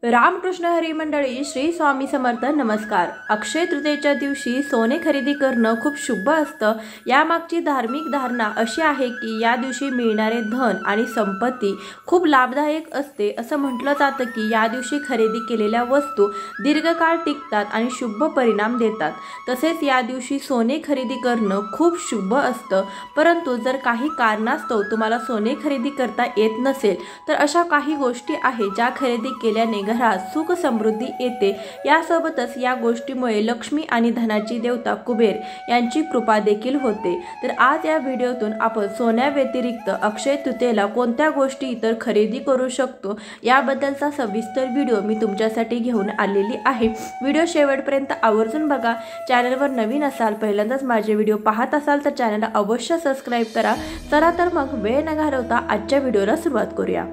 रामकृष्ण हरी मंडळी, श्री स्वामी समर्थ. नमस्कार. अक्षय तृतीयेच्या दिवशी सोने खरेदी करणं खूप शुभ असतं. यामागची धार्मिक धारणा अशी आहे की या दिवशी मिळणारे धन आणि संपत्ती खूप लाभदायक असते. असं म्हटलं जातं की या दिवशी खरेदी केलेल्या वस्तू दीर्घकाळ टिकतात आणि शुभ परिणाम देतात. तसेच या दिवशी सोने खरेदी करणं खूप शुभ असतं. परंतु जर काही कारणास्तव तुम्हाला सोने खरेदी करता येत नसेल तर अशा काही गोष्टी आहेत ज्या खरेदी केल्याने घरात सुख समृद्धी येते. यासोबतच या गोष्टीमुळे लक्ष्मी आणि धनाची देवता कुबेर यांची कृपा देखील होते. तर आज या व्हिडिओतून आपण सोन्या व्यतिरिक्त अक्षय तृतीयेला कोणत्या गोष्टी इतर खरेदी करू शकतो याबद्दलचा सविस्तर व्हिडिओ मी तुमच्यासाठी घेऊन आलेली आहे. व्हिडिओ शेवटपर्यंत आवर्जून बघा. चॅनलवर नवीन असाल, पहिल्यांदाच माझे व्हिडिओ पाहत असाल तर चॅनलला अवश्य सबस्क्राईब करा. चला तर मग वेळ न घालवता आजच्या व्हिडिओला सुरुवात करूया.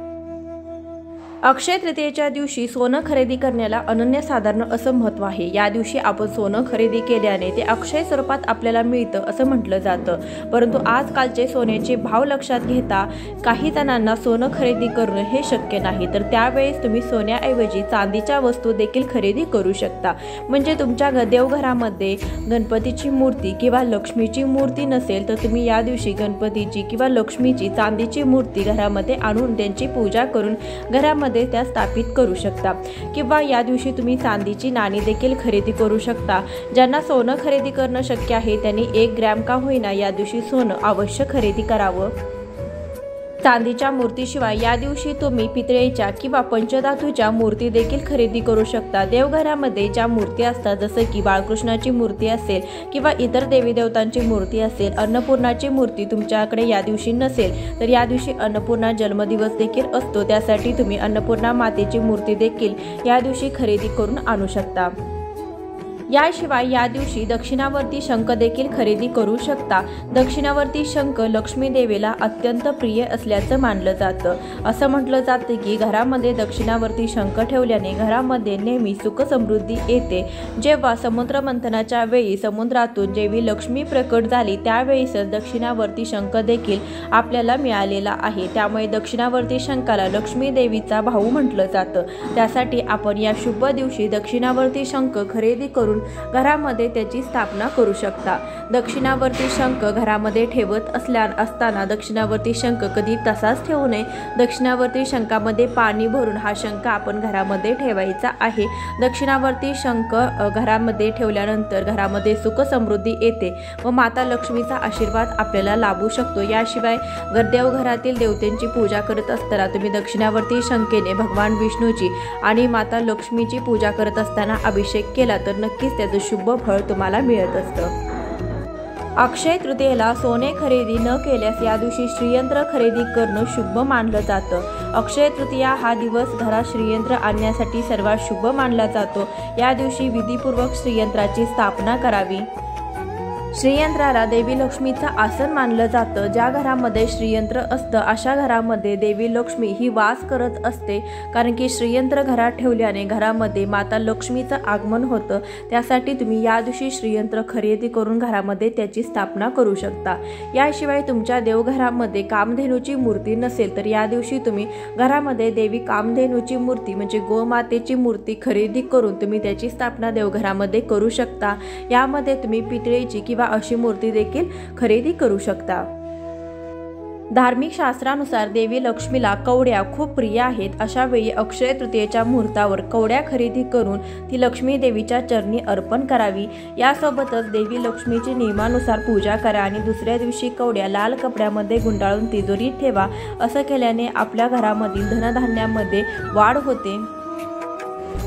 अक्षय तृतीयेच्या दिवशी सोनं खरेदी करण्याला अनन्यसाधारण असं महत्त्व आहे. या दिवशी आपण सोनं खरेदी केल्याने ते अक्षय स्वरूपात आपल्याला मिळतं असं म्हटलं जातं. परंतु आजकालचे सोन्याचे भाव लक्षात घेता काही जणांना सोनं खरेदी करणं हे शक्य नाही. तर त्यावेळेस तुम्ही सोन्याऐवजी चांदीच्या वस्तू देखील खरेदी करू शकता. म्हणजे तुमच्या देवघरामध्ये गणपतीची मूर्ती किंवा लक्ष्मीची मूर्ती नसेल तर तुम्ही या दिवशी गणपतीची किंवा लक्ष्मीची चांदीची मूर्ती घरामध्ये आणून त्यांची पूजा करून घरामध्ये त्या स्थापित करू शकता. किंवा या दिवशी तुम्ही चांदीची नाणी देखील खरेदी करू शकता. ज्यांना सोनं खरेदी करणं शक्य आहे त्यांनी 1 ग्रॅम का होईना या दिवशी सोनं अवश्य खरेदी करावं. चांदीच्या मूर्तीशिवाय या दिवशी तुम्ही पितळेच्या किंवा पंचधातूच्या मूर्ती देखील खरेदी करू शकता. देवघरामध्ये ज्या मूर्ती असतात जसं की बाळकृष्णाची मूर्ती असेल किंवा इतर देवी देवतांची मूर्ती असेल, अन्नपूर्णाची मूर्ती तुमच्याकडे या दिवशी नसेल तर या दिवशी अन्नपूर्णा जन्मदिवस देखील असतो. त्यासाठी तुम्ही अन्नपूर्णा मातेची मूर्ती देखील या दिवशी खरेदी करून आणू शकता. याशिवाय या दिवशी दक्षिणावर्ती शंख देखील खरेदी करू शकता. दक्षिणावर्ती शंख लक्ष्मी देवीला अत्यंत प्रिय असल्याचं मानलं जातं. असं म्हटलं जातं की घरामध्ये दक्षिणावर्ती शंख ठेवल्याने घरामध्ये नेहमी सुख समृद्धी येते. जेव्हा समुद्र मंथनाच्या वेळी समुद्रातून जेव्हा लक्ष्मी प्रकट झाली त्यावेळीच दक्षिणावर्ती शंख देखील आपल्याला मिळालेला आहे. त्यामुळे दक्षिणावर्ती शंखाला लक्ष्मी देवीचा भाऊ म्हटलं जातं. त्यासाठी आपण या शुभ दिवशी दक्षिणावर्ती शंख खरेदी करून घरामध्ये त्याची स्थापना करू शकता. दक्षिणावर्ती शंख घरामध्ये ठेवत असताना दक्षिणावर्ती शंख कधी तसाच ठेवू नये. दक्षिणावर्ती शंखामध्ये पाणी भरून हा शंख आपण घरामध्ये ठेवायचा आहे. दक्षिणावर्ती शंख घरामध्ये ठेवल्यानंतर घरामध्ये सुख समृद्धी येते व माता लक्ष्मीचा आशीर्वाद आपल्याला लाभू शकतो. याशिवाय देवघरातील देवतेंची पूजा करत असताना तुम्ही दक्षिणावर्ती शंखेने भगवान विष्णूची आणि माता लक्ष्मीची पूजा करत असताना अभिषेक केला तर नक्कीच त्याचं शुभ फळ तुम्हाला मिळत असतं. अक्षय तृतीयेला सोने खरेदी न केल्यास या दिवशी श्रीयंत्र खरेदी करणं शुभ मानलं जातं. अक्षय तृतीया हा दिवस घरात श्रीयंत्र आणण्यासाठी सर्वात शुभ मानला जातो. या दिवशी विधीपूर्वक श्रीयंत्राची स्थापना करावी. श्रीयंत्राला देवी लक्ष्मीचं आसन मानलं जातं. ज्या घरामध्ये श्रीयंत्र असतं अशा घरामध्ये देवी लक्ष्मी ही वास करत असते. कारण की श्रीयंत्र घरात ठेवल्याने घरामध्ये माता लक्ष्मीचं आगमन होतं. त्यासाठी तुम्ही या दिवशी श्रीयंत्र खरेदी करून घरामध्ये त्याची स्थापना करू शकता. याशिवाय तुमच्या देवघरामध्ये कामधेनूची मूर्ती नसेल तर या दिवशी तुम्ही घरामध्ये देवी कामधेनूची मूर्ती म्हणजे गोमातेची मूर्ती खरेदी करून तुम्ही त्याची स्थापना देवघरामध्ये करू शकता. यामध्ये तुम्ही पितळेची किंवा अशी मूर्ती देखील खरेदी करू शकता. धार्मिक शास्त्रानुसार देवी लक्ष्मीला कवड्या खूप प्रिय आहेत. अशा वेळी अक्षय तृतीयेच्या मुहूर्तावर कवड्या खरेदी करून ती लक्ष्मी देवीच्या चरणी अर्पण करावी. यासोबतच देवी लक्ष्मीची नियमानुसार पूजा करा आणि दुसऱ्या दिवशी कवड्या लाल कपड्यामध्ये गुंडाळून तिजोरीत ठेवा. असं केल्याने आपल्या घरामधील धनधान्यामध्ये वाढ होते.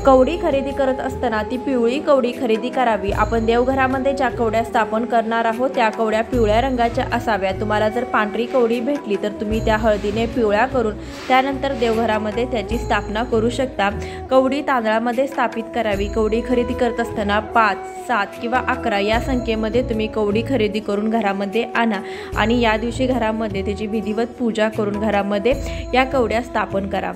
कवडी खरेदी करत असताना ती पिवळी कवडी खरेदी करावी. आपण देवघरामध्ये ज्या कवड्या स्थापन करणार आहोत त्या कवड्या पिवळ्या रंगाच्या असाव्या. तुम्हाला जर पांढरी कवडी भेटली तर तुम्ही त्या हळदीने पिवळ्या करून त्यानंतर देवघरामध्ये त्याची स्थापना करू शकता. कवडी तांदळामध्ये स्थापित करावी. कवडी खरेदी करत असताना 5, 7 किंवा 11 या संख्येमध्ये तुम्ही कवडी खरेदी करून घरामध्ये आणा आणि या दिवशी घरामध्ये त्याची विधिवत पूजा करून घरामध्ये या कवड्या स्थापन करा.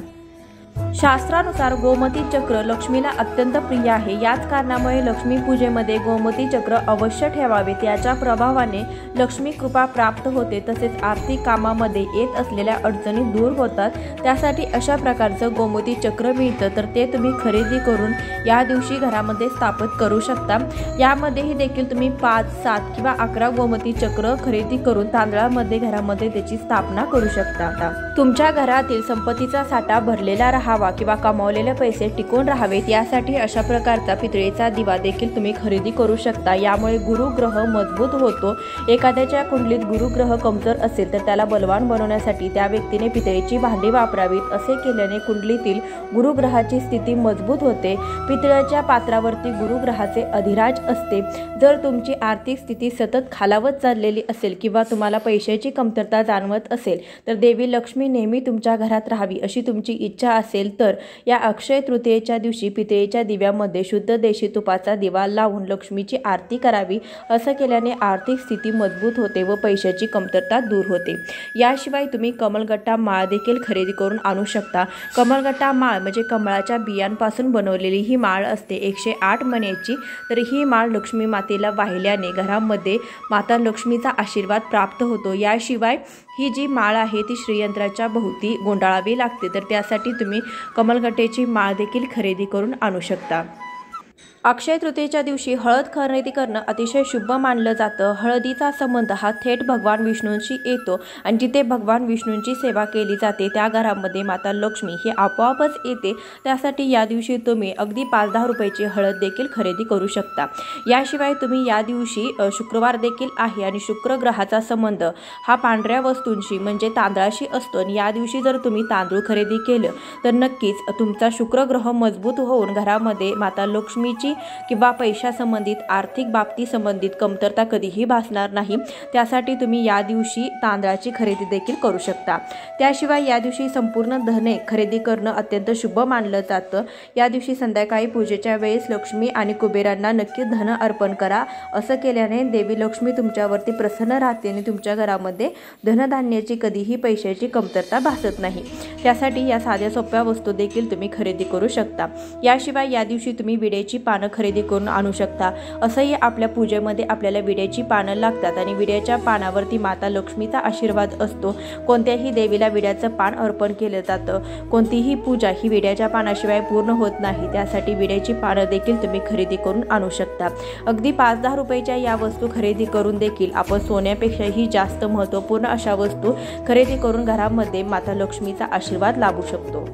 शास्त्रानुसार गोमती चक्र लक्ष्मीला अत्यंत प्रिय आहे। याच कारणामुळे लक्ष्मी पूजेमध्ये गोमती चक्र अवश्य ठेवावे। त्याच्या प्रभावाने लक्ष्मी कृपा प्राप्त होते, तसेच आर्थिक कामामध्ये येत असलेल्या अडचणी दूर होतात। त्यासाठी अशा प्रकारचं गोमती चक्र मिळतं, तर ते तुम्ही खरेदी करून या दिवशी घरामध्ये स्थापित करू शकता। यामध्येही देखील तुम्ही 5, 7 किंवा 11 गोमती चक्र खरेदी करून तांदळामध्ये घरामध्ये त्याची स्थापना करू शकता। तुमच्या घरातील संपत्तीचा साठा भरलेला राहावा किंवा कमावलेले पैसे टिकून राहावेत, यासाठी अशा प्रकारचा पितळेचा दिवा देखील तुम्ही खरेदी करू शकता। यामुळे गुरुग्रह मजबूत होतो। एखाद्याच्या कुंडलीत गुरुग्रह कमजोर असेल तर त्याला बलवान बनवण्यासाठी त्या व्यक्तीने पितळेची भांडी वापरावीत। असे केल्याने कुंडलीतील गुरुग्रहाची स्थिती मजबूत होते। पितळेच्या पात्रावरती गुरुग्रहाचे अधिराज असते। जर तुमची आर्थिक स्थिती सतत खालावत चाललेली असेल किंवा तुम्हाला पैशाची कमतरता जाणवत असेल तर देवी लक्ष्मी नेहमी तुमच्या घरात राहावी अशी तुमची इच्छा असेल तर या अक्षय तृतीयेच्या दिवशी पितळेच्या दिव्यामध्ये शुद्ध देशी तुपाचा दिवा लावून लक्ष्मीची आरती करावी। असं केल्याने आर्थिक स्थिती मजबूत होते व पैशाची कमतरता दूर होते। याशिवाय तुम्ही कमलगट्टा माळ देखील खरेदी करून आणू शकता। कमलगट्टा माळ म्हणजे कमळाच्या बियांपासून बनवलेली ही माळ असते 108 मण्याची। तर ही माळ लक्ष्मी मातेला वाहिल्याने घरामध्ये माता लक्ष्मीचा आशीर्वाद प्राप्त होतो। याशिवाय ही जी माळ आहे ती श्रीयंत्राच्या भोवती गुंडाळावी लागते, तर त्यासाठी तुम्ही कमलगट्ट्याची माळ देखील खरेदी करून आणू शकता। अक्षय तृतीयेच्या दिवशी हळद खरेदी करणं अतिशय शुभ मानलं जातं। हळदीचा संबंध हा थेट भगवान विष्णूंशी येतो आणि जिथे भगवान विष्णूंची सेवा केली जाते त्या घरामध्ये माता लक्ष्मी ही आपोआपच येते। त्यासाठी या दिवशी तुम्ही अगदी 5-10 रुपयाची हळद देखील खरेदी करू शकता। याशिवाय तुम्ही या दिवशी शुक्रवार देखील आहे आणि शुक्र ग्रहाचा संबंध हा पांढऱ्या वस्तूंशी म्हणजे तांदळाशी असतो आणि या दिवशी जर तुम्ही तांदूळ खरेदी केलं तर नक्कीच तुमचा शुक्र ग्रह मजबूत होऊन घरामध्ये माता लक्ष्मीची किंवा पैशासंबंधित आर्थिक बाबती संबंधित कमतरता कधीही भासणार नाही। त्यासाठी तुम्ही या दिवशी तांदळाची खरेदी देखील करू शकता। त्याशिवाय या दिवशी संपूर्ण धने खरेदी करणं अत्यंत शुभ मानलं जातं। या दिवशी संध्याकाळी पूजेच्या वेळेस लक्ष्मी आणि कुबेरांना नक्की धन अर्पण करा। असं केल्याने देवी लक्ष्मी तुमच्यावरती प्रसन्न राहते आणि तुमच्या घरामध्ये धनधान्याची कधीही पैशाची कमतरता भासत नाही। त्यासाठी या साध्या सोप्या वस्तू देखील तुम्ही खरेदी करू शकता। याशिवाय या दिवशी तुम्ही विड्याची पानं खरेदी करून आणू शकता। असंही आपल्या पूजेमध्ये आपल्याला विड्याची पानं लागतात आणि विड्याच्या पानावरती माता लक्ष्मीचा आशीर्वाद असतो। कोणत्याही देवीला विड्याचं पान अर्पण केलं जातं। कोणतीही पूजा ही विड्याच्या पानाशिवाय पूर्ण होत नाही। त्यासाठी विड्याची पानं देखील तुम्ही खरेदी करून आणू शकता। अगदी 5-10 रुपयाच्या या वस्तू खरेदी करून देखील आपण सोन्यापेक्षाही जास्त महत्त्वपूर्ण अशा वस्तू खरेदी करून घरामध्ये माता लक्ष्मीचा आशीर्वाद लाभू शकतो।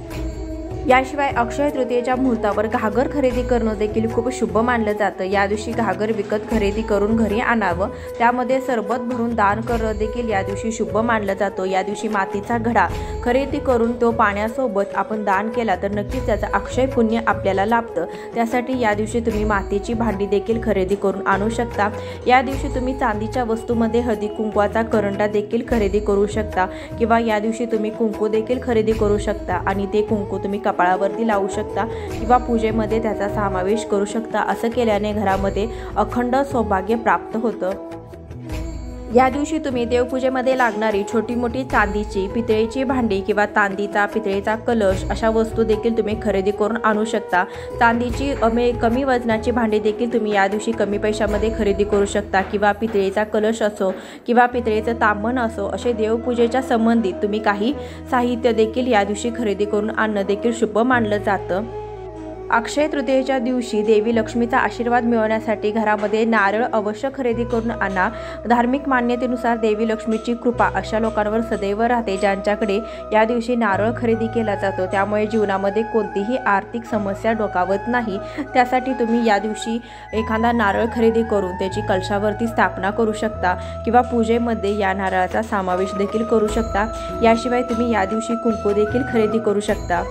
याशिवाय अक्षय तृतीयेच्या मुहूर्तावर घागर खरेदी करणं देखील खूप शुभ मानलं जातं। या दिवशी घागर विकत खरेदी करून घरी आणावं, त्यामध्ये सरबत भरून दान करणं देखील या दिवशी शुभ मानलं जातं। या दिवशी मातीचा घडा खरेदी करून तो पाण्यासोबत आपण दान केला तर नक्कीच त्याचं अक्षय पुण्य आपल्याला लाभतं। त्यासाठी या दिवशी तुम्ही मातीची भांडी देखील खरेदी करून आणू शकता। या दिवशी तुम्ही चांदीच्या वस्तूमध्ये हळदी कुंकवाचा करंडा देखील खरेदी करू शकता किंवा या दिवशी तुम्ही कुंकू देखील खरेदी करू शकता आणि ते कुंकू तुम्ही कपाळावरती लावू शकता किंवा पूजेमध्ये त्याचा समावेश करू शकता। असं केल्याने घरामध्ये अखंड सौभाग्य प्राप्त होतं। या दिवशी तुम्ही देवपूजेमध्ये लागणारी छोटी मोठी चांदीची पितळेची भांडी किंवा चांदीचा पितळेचा कलश अशा वस्तू देखील तुम्ही खरेदी करून आणू शकता। चांदीची कमी वजनाची भांडी देखील तुम्ही या दिवशी कमी पैशामध्ये खरेदी करू शकता किंवा पितळेचा कलश असो किंवा पितळेचं तांबण असो असे देवपूजेच्या संबंधित तुम्ही काही साहित्य देखील या दिवशी खरेदी करून आणणं देखील शुभ मानलं जातं। अक्षय तृतीयेच्या दिवशी देवी लक्ष्मीचा आशीर्वाद मिळवण्यासाठी घरामध्ये नारळ अवश्य खरेदी करून आणा। धार्मिक मान्यतेनुसार देवी लक्ष्मीची कृपा अशा लोकांवर सदैव राहते ज्यांच्याकडे या दिवशी नारळ खरेदी केला जातो। त्यामुळे जीवनामध्ये कोणतीही आर्थिक समस्या डोकावत नाही। त्यासाठी तुम्ही या दिवशी एखादा नारळ खरेदी करून त्याची कलशावरती स्थापना करू शकता किंवा पूजेमध्ये या नारळाचा समावेश देखील करू शकता। याशिवाय तुम्ही या दिवशी कुंकू देखील खरेदी करू शकता।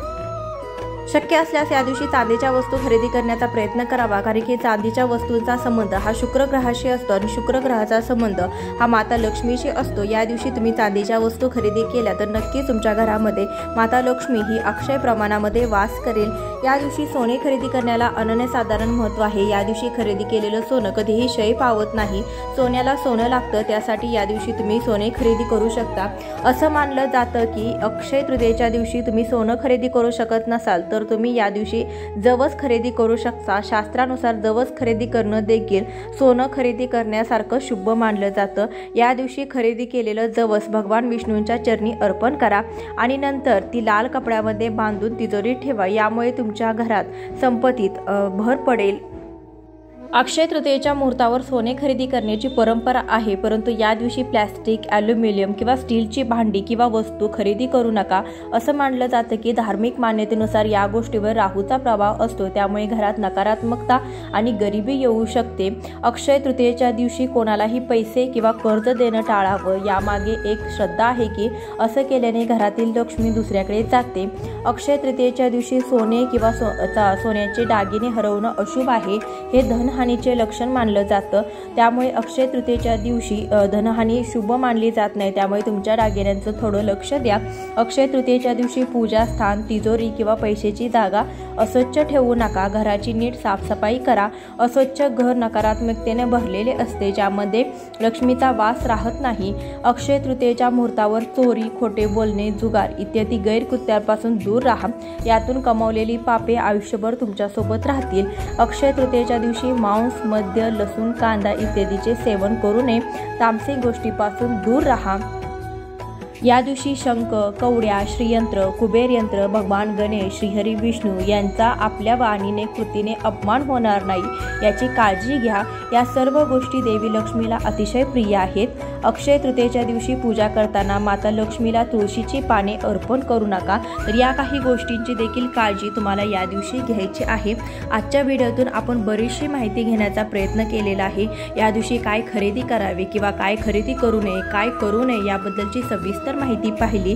शक्य असल्यास या दिवशी चांदीच्या वस्तू खरेदी करण्याचा प्रयत्न करावा, कारण की चांदीच्या वस्तूंचा संबंध हा शुक्र ग्रहाशी असतो आणि शुक्र ग्रहाचा संबंध हा माता लक्ष्मीशी असतो। या दिवशी तुम्ही चांदीच्या वस्तू खरेदी केल्या तर नक्की तुमच्या घरामध्ये माता लक्ष्मी ही अक्षय प्रमाणामध्ये वास करेल। या दिवशी सोने खरेदी करण्याला अनन्यसाधारण महत्त्व आहे। या दिवशी खरेदी केलेलं सोनं कधीही क्षय पावत नाही। सोन्याला सोनं लागतं, त्यासाठी या दिवशी तुम्ही सोने खरेदी करू शकता। असं मानलं जातं की अक्षय तृतीयेच्या दिवशी तुम्ही सोनं खरेदी करू शकत नसाल तर तुम्ही या दिवशी जवस खरेदी करू शकता। शास्त्रानुसार जवस खरेदी करणं देखील सोनं खरेदी करण्यासारखं शुभ मानलं जातं। या दिवशी खरेदी केलेलं जवस भगवान विष्णूंच्या चरणी अर्पण करा आणि नंतर ती लाल कपड्यामध्ये बांधून तिजोरीत ठेवा। यामुळे तुमच्या घरात संपत्तीत भर पडेल। अक्षय तृतीयेच्या मुहूर्तावर सोने खरेदी करण्याची परंपरा आहे, परंतु या दिवशी प्लॅस्टिक, ॲल्युमिनियम किंवा स्टीलची भांडी किंवा वस्तू खरेदी करू नका। असं मानलं जातं की धार्मिक मान्यतेनुसार या गोष्टीवर राहूचा प्रभाव असतो, त्यामुळे घरात नकारात्मकता आणि गरिबी येऊ शकते। अक्षय तृतीयेच्या दिवशी कोणालाही पैसे किंवा कर्ज देणं टाळावं। यामागे एक श्रद्धा आहे की असं केल्याने घरातील लक्ष्मी दुसऱ्याकडे जाते। अक्षय तृतीयेच्या दिवशी सोने किंवा सोन्याचे दागिने हरवणं अशुभ आहे, हे धनहानीचे लक्षण मानलं जातं। त्यामुळे अक्षय तृतीयेच्या दिवशी धनहानी शुभ मानली जात नाही, त्यामुळे तुमच्या दागिन्यांचं थोडं लक्ष द्या। अक्षय तृतीयेच्या दिवशी पूजा स्थान, तिजोरी किंवा पैशाची जागा अस्वच्छ ठेवू नका। घराची नीट साफसफाई करा। अस्वच्छ घर नकारात्मकतेने भरलेले असते, ज्यामध्ये लक्ष्मीचा वास राहत नाही। अक्षय तृतीयेच्या मुहूर्तावर चोरी, खोटे बोलणे, जुगार इत्यादी गैरकृत्यांपासून दूर राहा। यातून कमावलेली पापे आयुष्यभर तुमच्यासोबत राहतील। अक्षय तृतीयेच्या दिवशी मांस, मद्य, लसूण, कांदा इत्यादीचे सेवन करू नये। तामसिक गोष्टीपासून दूर राहा। या दिवशी शंख, कवड्या, श्रीयंत्र, कुबेर यंत्र, भगवान गणेश, श्रीहरी विष्णू यांचा आपल्या वाणीने कृतीने अपमान होणार नाही याची काळजी घ्या। या सर्व गोष्टी देवी लक्ष्मीला अतिशय प्रिय आहेत। अक्षय तृतीयेच्या दिवशी पूजा करताना माता लक्ष्मीला तुळशीची पाने अर्पण करू नका, तर या काही गोष्टींची देखील काळजी तुम्हाला या दिवशी घ्यायची आहे। आजच्या व्हिडिओतून आपण बरीचशी माहिती घेण्याचा प्रयत्न केलेला आहे। या दिवशी काय खरेदी करावी किंवा काय खरेदी करू नये, काय करू नये याबद्दलची सविस्तर माहिती पाहिली।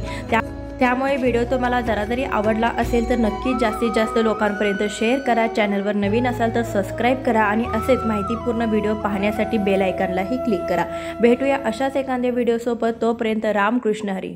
त्यामुळे व्हिडिओ तुम्हाला जरा जरी आवडला असेल तर नक्कीच जास्तीत जास्त लोकांपर्यंत शेअर करा। चॅनलवर नवीन असाल तर सबस्क्राईब करा आणि असेच माहितीपूर्ण व्हिडिओ पाहण्यासाठी बेल आयकॉनलाही क्लिक करा। भेटूया अशाच एखाद्या व्हिडिओसोबत, तोपर्यंत रामकृष्ण हरी।